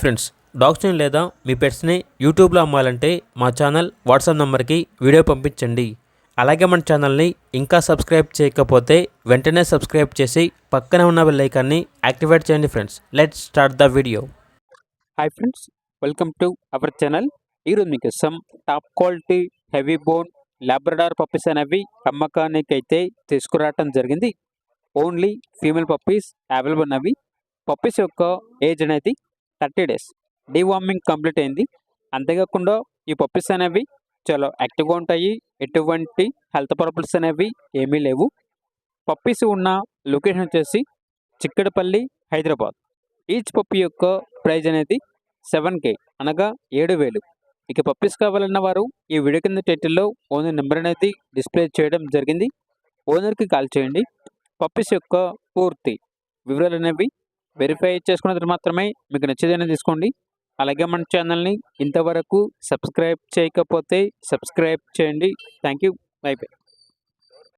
Friends, డాగ్స్ని లేదా మీ పెట్స్ని యూట్యూబ్లో అమ్మాలంటే మా ఛానల్ వాట్సాప్ నెంబర్కి వీడియో పంపించండి. అలాగే మన ఛానల్ని ఇంకా సబ్స్క్రైబ్ చేయకపోతే వెంటనే సబ్స్క్రైబ్ చేసి పక్కనే ఉన్న బెల్ ఐకాన్ని యాక్టివేట్ చేయండి. Friends, let's start the video. Hi friends, welcome to our channel. ఈరోజు మీకు top quality heavy bone Labrador puppies అనేవి అమ్మకానికి అయితే తీసుకురావటం జరిగింది. ఓన్లీ ఫీమేల్ పప్పీస్ అవైలబుల్ ఉన్నవి. పప్పీస్ యొక్క ఏజ్ అనేది 30 days. డీవార్మింగ్ కంప్లీట్ అయింది. అంతేకాకుండా ఈ పప్పీస్ అనేవి చాలా యాక్టివ్గా ఉంటాయి. ఎటువంటి హెల్త్ ప్రాబ్లమ్స్ అనేవి ఏమీ లేవు. పప్పీస్ ఉన్న లొకేషన్ వచ్చేసి చిక్కడపల్లి, హైదరాబాద్. ఈచ్ పప్పీ యొక్క ప్రైజ్ అనేది 7K, అనగా 7,000. ఇక పప్పీస్ కావాలన్న వారు ఈ వీడియో కింద టైటిల్లో ఓనర్ నెంబర్ అనేది డిస్ప్లే చేయడం జరిగింది. ఓనర్కి కాల్ చేయండి. పప్పీస్ యొక్క పూర్తి వివరాలు అనేవి వెరిఫై చేసుకున్న తర్వాత మాత్రమే మీకు నచ్చేదైనా తీసుకోండి. అలాగే మన ఛానల్ని ఇంతవరకు సబ్స్క్రైబ్ చేయకపోతే సబ్స్క్రైబ్ చేయండి. Thank you. By by.